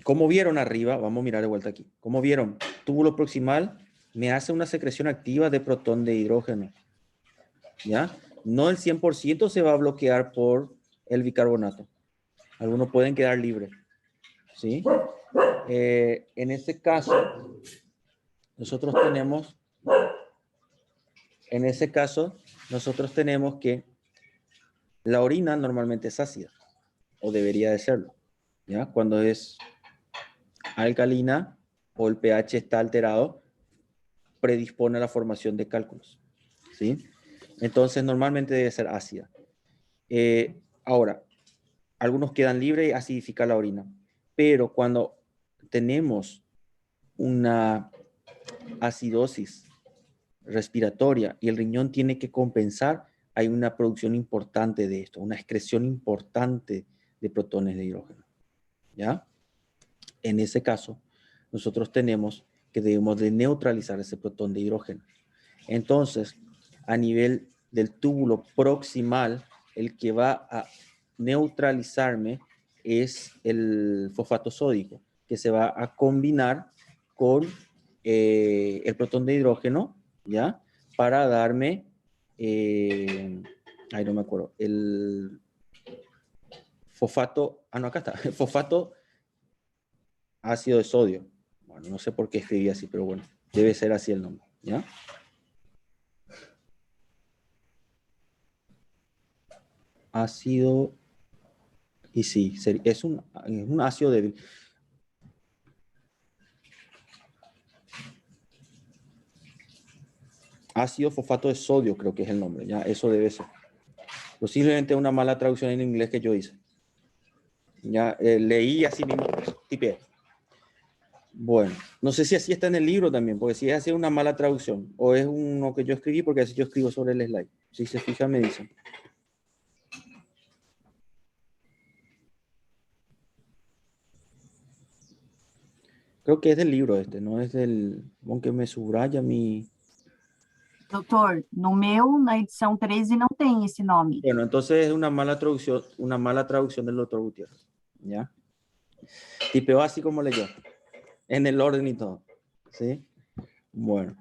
A: como vieron arriba, vamos a mirar de vuelta aquí. Como vieron, túbulo proximal me hace una secreción activa de protón de hidrógeno. ¿Ya? No el 100% se va a bloquear por el bicarbonato. Algunos pueden quedar libres. ¿Sí? En este caso, nosotros tenemos En ese caso, nosotros tenemos que la orina normalmente es ácida, o debería de serlo, ¿ya? Cuando es alcalina o el pH está alterado, predispone a la formación de cálculos, ¿sí? Entonces, normalmente debe ser ácida. Ahora, algunos quedan libres y acidifica la orina, pero cuando tenemos una acidosis respiratoria y el riñón tiene que compensar, hay una producción importante de esto, una excreción importante de protones de hidrógeno, ¿ya? En ese caso, nosotros tenemos que debemos de neutralizar ese protón de hidrógeno. Entonces, a nivel del túbulo proximal, el que va a neutralizarme es el fosfato sódico, que se va a combinar con el protón de hidrógeno, ¿ya? Para darme, ay, no me acuerdo, el fosfato, no, acá está, el fosfato ácido de sodio. Bueno, no sé por qué escribí así, pero bueno, debe ser así el nombre, ¿ya? Ácido, y sí, es un ácido débil. Ácido fosfato de sodio, creo que es el nombre, ya, eso debe ser. Posiblemente una mala traducción en inglés que yo hice. Ya, leí así mismo, tipeé. Bueno, no sé si así está en el libro también, porque si es así una mala traducción, o es uno que yo escribí, porque así yo escribo sobre el slide. Si se fijan, me dicen. Creo que es del libro este, no es del... Aunque me subraya mi...
E: Doutor, no meu, na edição 13, não tem esse nome.
A: Bueno, entonces es una mala traducción del doctor Gutiérrez, ¿ya? Tipeó así como leyó, en el orden y todo, ¿sí? Bueno.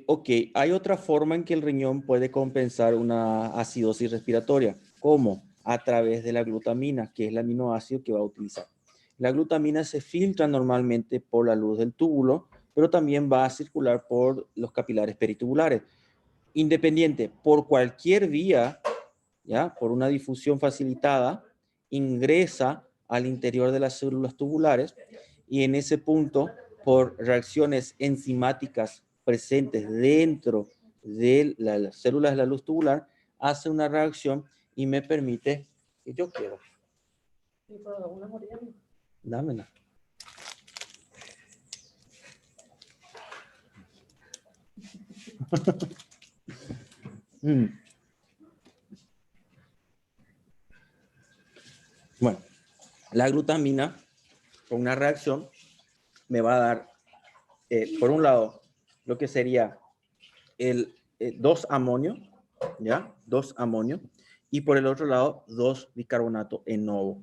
A: Ok, hay otra forma en que el riñón puede compensar una acidosis respiratoria. ¿Cómo? A través de la glutamina, que es el aminoácido que va a utilizar. La glutamina se filtra normalmente por la luz del túbulo, pero también va a circular por los capilares peritubulares. Independiente, por cualquier vía, ¿ya? Por una difusión facilitada, ingresa al interior de las células tubulares y en ese punto, por reacciones enzimáticas presentes dentro de las células de la luz tubular, hace una reacción y me permite que yo quiero. Dámela. Bueno, la glutamina, con una reacción, me va a dar, por un lado, lo que sería el 2-amonio, ¿ya? 2-amonio, y por el otro lado, 2-bicarbonato en novo.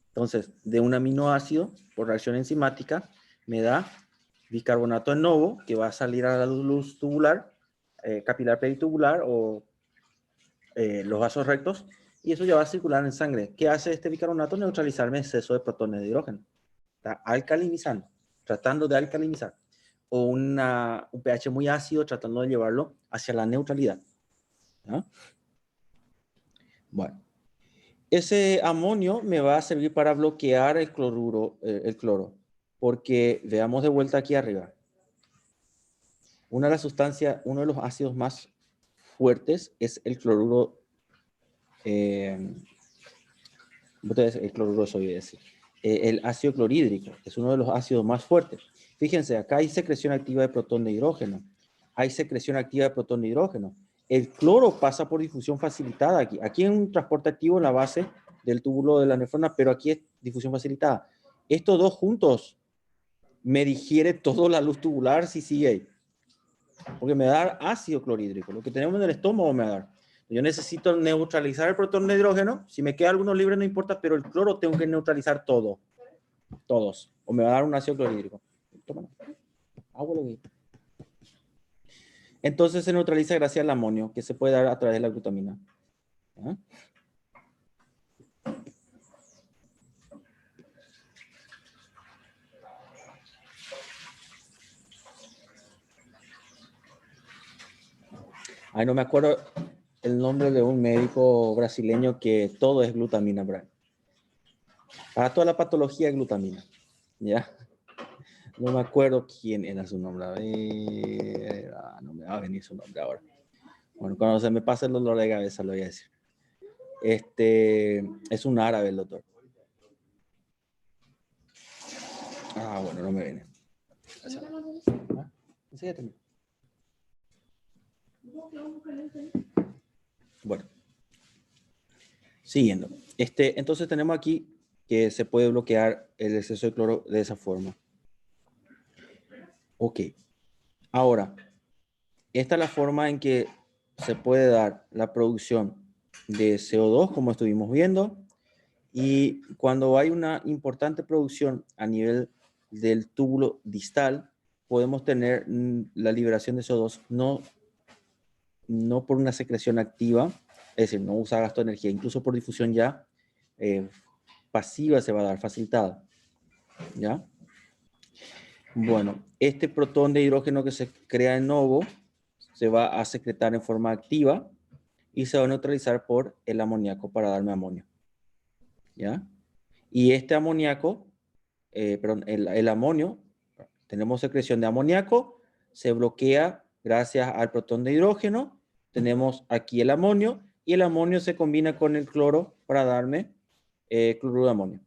A: Entonces, de un aminoácido, por reacción enzimática, me da bicarbonato en novo, que va a salir a la luz tubular, capilar peritubular o los vasos rectos, y eso ya va a circular en sangre. ¿Qué hace este bicarbonato? Neutralizarme exceso de protones de hidrógeno. Está alcalinizando, tratando de alcalinizar. O un pH muy ácido, tratando de llevarlo hacia la neutralidad. ¿Ah? Bueno, ese amonio me va a servir para bloquear el cloro, porque veamos de vuelta aquí arriba. Una de las sustancias, uno de los ácidos más fuertes es el cloruro, el cloruro sodio, el ácido clorhídrico, es uno de los ácidos más fuertes. Fíjense, acá hay secreción activa de protón de hidrógeno, hay secreción activa de protón de hidrógeno. El cloro pasa por difusión facilitada aquí. Aquí hay un transporte activo en la base del túbulo de la nefrona, pero aquí es difusión facilitada. Estos dos juntos me digiere toda la luz tubular si sigue ahí. Porque me va a dar ácido clorhídrico. Lo que tenemos en el estómago me va a dar. Yo necesito neutralizar el protón de hidrógeno. Si me queda alguno libre no importa, pero el cloro tengo que neutralizar todo. Todos. O me va a dar un ácido clorhídrico. Toma. Agua lo que... Entonces se neutraliza gracias al amonio, que se puede dar a través de la glutamina. ¿Ah? Ay, no me acuerdo el nombre de un médico brasileño que todo es glutamina, Brian. Para toda la patología es glutamina. ¿Ya? No me acuerdo quién era su nombre. A ver, no me va a venir su nombre ahora. Bueno, cuando se me pase el dolor de cabeza lo voy a decir. Es un árabe el doctor. Bueno, no me viene. Enséñate. Bueno. Siguiendo. Entonces tenemos aquí que se puede bloquear el exceso de cloro de esa forma. Ok. Ahora, esta es la forma en que se puede dar la producción de CO2, como estuvimos viendo. Y cuando hay una importante producción a nivel del túbulo distal, podemos tener la liberación de CO2 no por una secreción activa, es decir, no usa gasto de energía, incluso por difusión ya pasiva se va a dar, facilitada. ¿Ya? Bueno, este protón de hidrógeno que se crea en novo se va a secretar en forma activa y se va a neutralizar por el amoníaco para darme amonio. ¿Ya? Y este amoníaco, el amonio, tenemos secreción de amoníaco, se bloquea gracias al protón de hidrógeno, tenemos aquí el amonio, y el amonio se combina con el cloro para darme cloruro de amonio.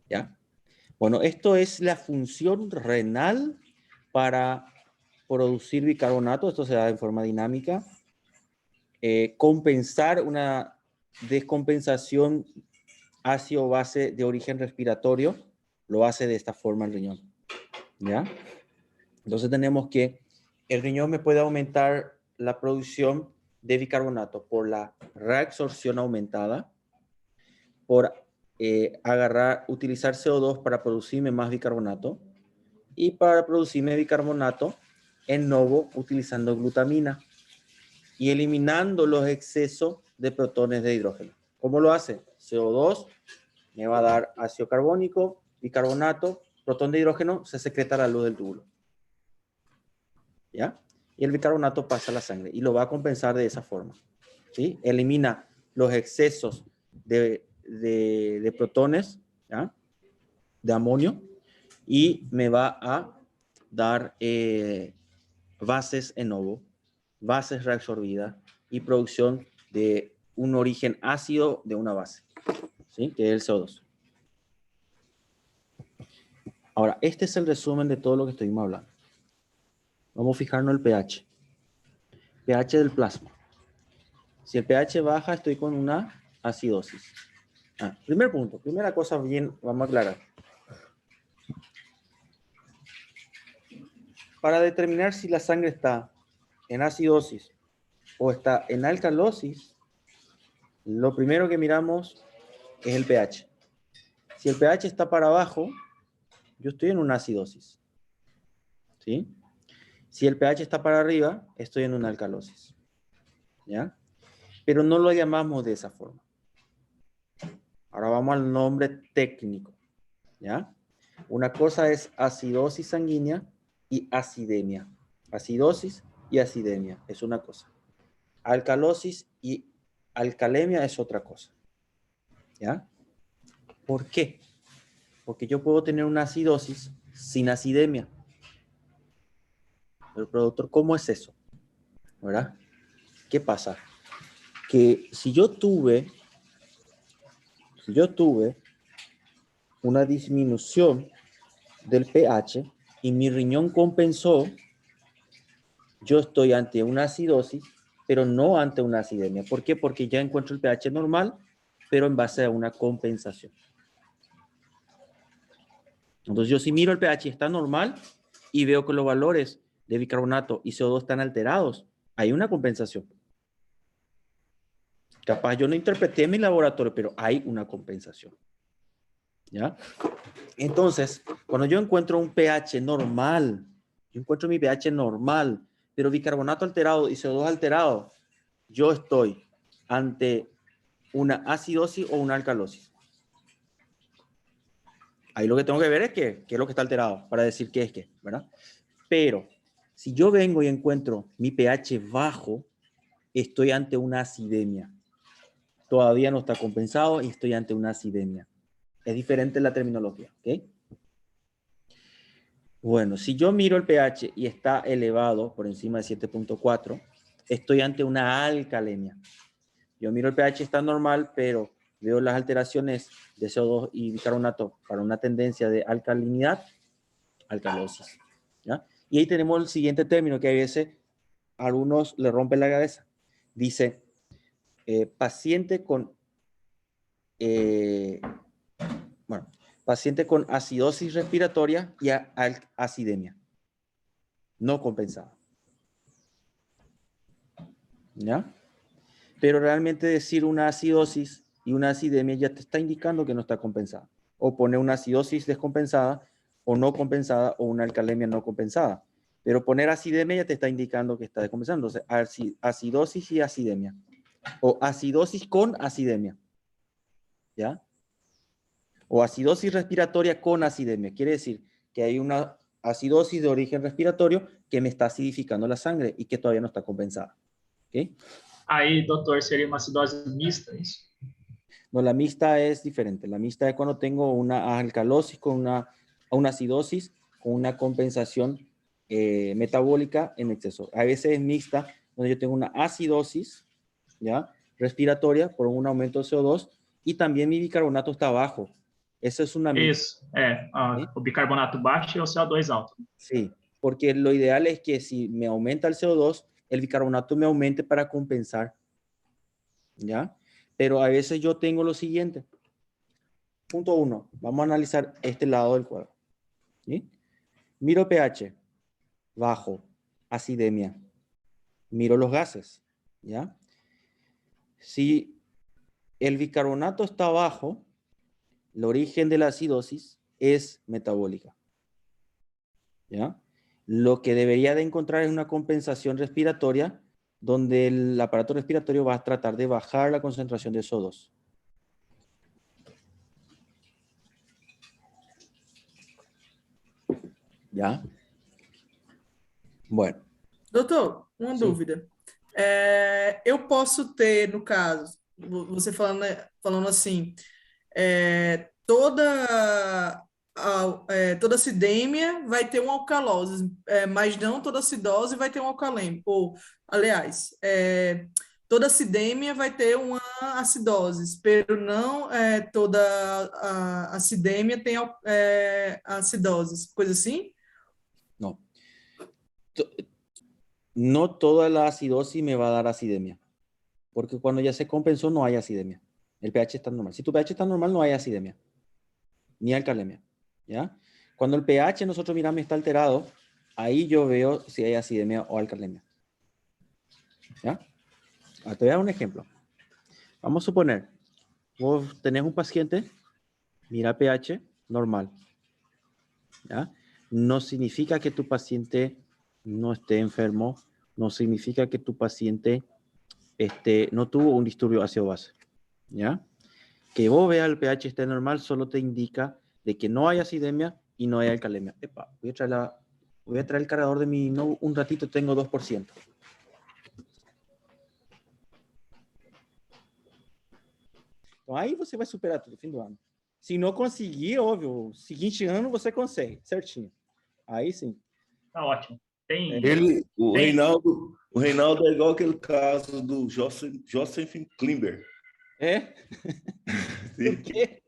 A: ¿Ya? Bueno, esto es la función renal para producir bicarbonato, esto se da en forma dinámica, compensar una descompensación ácido-base de origen respiratorio, lo hace de esta forma el riñón. ¿Ya? Entonces tenemos que el riñón me puede aumentar la producción de bicarbonato por la reabsorción aumentada, por utilizar CO2 para producirme más bicarbonato y para producirme bicarbonato en novo utilizando glutamina y eliminando los excesos de protones de hidrógeno. ¿Cómo lo hace? CO2 me va a dar ácido carbónico, bicarbonato, protón de hidrógeno, se secreta a la luz del túbulo. ¿Ya? Y el bicarbonato pasa a la sangre y lo va a compensar de esa forma. ¿Sí? Elimina los excesos de protones, ¿ya? De amonio, y me va a dar bases en novo, bases reabsorbidas y producción de un origen ácido de una base, ¿sí? Que es el CO2. Ahora, este es el resumen de todo lo que estuvimos hablando. Vamos a fijarnos en el pH. pH del plasma. Si el pH baja, estoy con una acidosis. Primer punto, primera cosa bien, vamos a aclarar. Para determinar si la sangre está en acidosis o está en alcalosis, lo primero que miramos es el pH. Si el pH está para abajo, yo estoy en una acidosis. ¿Sí? Si el pH está para arriba, estoy en una alcalosis. ¿Ya? Pero no lo llamamos de esa forma. Ahora vamos al nombre técnico. ¿Ya? Una cosa es acidosis sanguínea y acidemia. Acidosis y acidemia es una cosa. Alcalosis y alcalemia es otra cosa. ¿Ya? ¿Por qué? Porque yo puedo tener una acidosis sin acidemia. Pero, doctor, ¿cómo es eso? ¿Verdad? ¿Qué pasa? Que si yo tuve una disminución del pH y mi riñón compensó, yo estoy ante una acidosis, pero no ante una acidemia. ¿Por qué? Porque ya encuentro el pH normal, pero en base a una compensación. Entonces yo si miro el pH está normal y veo que los valores de bicarbonato y CO2 están alterados, hay una compensación. Capaz yo no interpreté en mi laboratorio, pero hay una compensación. ¿Ya? Entonces, cuando yo encuentro un pH normal, yo encuentro mi pH normal, pero bicarbonato alterado y CO2 alterado, yo estoy ante una acidosis o una alcalosis. Ahí lo que tengo que ver es qué es lo que está alterado para decir qué es qué, ¿verdad? Pero Si yo vengo y encuentro mi pH bajo, estoy ante una acidemia. Todavía no está compensado y estoy ante una acidemia. Es diferente la terminología, ¿ok? Bueno, si yo miro el pH y está elevado por encima de 7.4, estoy ante una alcalemia. Yo miro el pH, está normal, pero veo las alteraciones de CO2 y bicarbonato para una tendencia de alcalinidad, alcalosis. ¿Ya? Y ahí tenemos el siguiente término que a veces a algunos le rompe la cabeza. Dice, paciente con acidosis respiratoria y acidemia no compensada. ¿Ya? Pero realmente decir una acidosis y una acidemia ya te está indicando que no está compensada. O poner una acidosis descompensada o no compensada o una alcalemia no compensada. Pero poner acidemia ya te está indicando que está descompensando. Entonces, acidosis y acidemia. O acidosis con acidemia. ¿Ya? O acidosis respiratoria con acidemia. Quiere decir que hay una acidosis de origen respiratorio que me está acidificando la sangre y que todavía no está compensada. ¿Ok?
B: Aí, doutor, seria uma acidose mista, isso?
A: No, la mixta es diferente. La mixta es cuando tengo una alcalosis con una acidosis con una compensación metabólica en exceso. A veces es mixta, donde yo tengo una acidosis, ¿ya? Respiratoria por un aumento de CO2 y también mi bicarbonato está bajo. Esa es una mixta.
B: Isso,
A: ¿Sí?
B: o bicarbonato baixo e o CO2 alto.
A: Sí, porque lo ideal es que si me aumenta el CO2, el bicarbonato me aumente para compensar, ¿ya? Pero a veces yo tengo lo siguiente. Punto 1. Vamos a analizar este lado del cuadro. ¿Sí? Miro pH, bajo, acidemia. Miro los gases, ¿ya? Si el bicarbonato está bajo, el origen de la acidosis es metabólica, ¿ya? Lo que debería de encontrar es una compensación respiratoria donde el aparato respiratorio va a tratar de bajar la concentración de CO2. ¿Ya? Bueno.
D: Doutor, uma
A: Sim.
D: dúvida. Eu posso ter, no caso, você falando assim, toda acidemia vai ter uma alcalose, mas não toda acidose vai ter uma alcalêmia. Ou, aliás, toda acidemia vai ter uma acidose, pero não toda a acidemia tem acidoses, coisa assim?
A: No. No toda la acidosis me va a dar acidemia, porque cuando ya se compensó no hay acidemia. El pH está normal. Si tu pH está normal, no hay acidemia, ni alcalemia, ¿ya? Cuando el pH nosotros miramos está alterado, ahí yo veo si hay acidemia o alcalemia, ¿ya? Te voy a dar un ejemplo. Vamos a suponer, vos tenés un paciente, mira pH normal, ¿ya? No significa que tu paciente no esté enfermo, no significa que tu paciente no tuvo un disturbio ácido-base, ¿ya? Que vos veas el pH esté normal solo te indica de que no hay acidemia y no hay alcalemia. Epa, voy a traer el cargador de mi notebook un ratito, tengo 2%. Então aí você vai superar tudo no fim do ano. Se não conseguir, óbvio, seguinte ano você consegue, certinho. Aí sim.
B: Tá ótimo.
F: O Reinaldo é igual aquele caso do Joseph Klimber.
A: É? Por quê?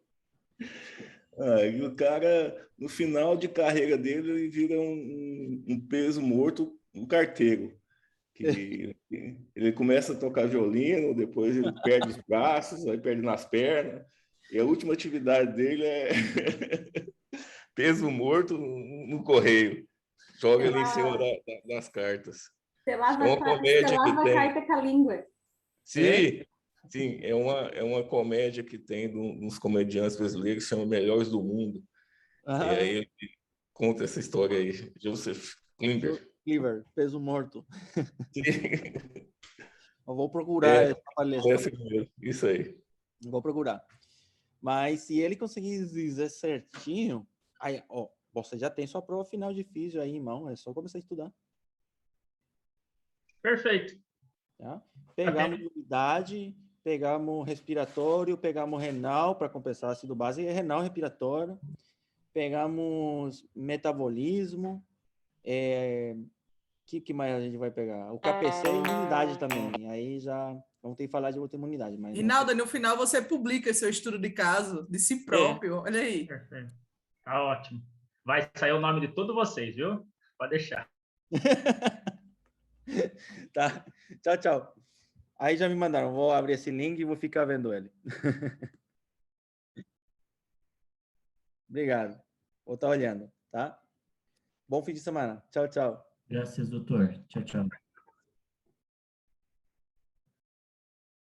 F: E o cara, no final de carreira dele, ele vira um peso morto, um carteiro. Que ele começa a tocar violino, depois ele perde os braços, aí perde nas pernas. E a última atividade dele é peso morto no correio. Joga ali em cima das cartas.
G: Você lava,
F: uma comédia
G: você lava
F: que
G: a
F: tem.
G: carta com a língua.
F: Sim, é uma comédia que tem de uns comediantes brasileiros que chama Melhores do Mundo. E aí ele conta essa história aí. Joseph Klimber,
A: peso morto.
F: Sim.
A: Eu vou procurar essa palestra.
F: Isso aí.
A: Vou procurar. Mas se ele conseguir dizer certinho, aí, ó, você já tem sua prova final de físio aí, irmão. É só começar a estudar.
B: Perfeito.
A: Tá? Pegamos imunidade, pegamos respiratório, pegamos renal para compensar ácido base, renal respiratório, pegamos metabolismo, que mais a gente vai pegar? O KPC e imunidade também. Aí já vamos ter que falar de outra imunidade. Mas
D: Rinaldo, no final você publica seu estudo de caso, de si próprio. Olha aí.
B: Perfeito. Tá ótimo. Vai sair o nome de todos vocês, viu? Pode deixar.
A: Tá. Tchau, tchau. Aí já me mandaram. Vou abrir esse link e vou ficar vendo ele. Obrigado. Vou estar olhando, tá? Bom fim de semana. Tchau, tchau.
G: Graças, doutor. Tchau, tchau.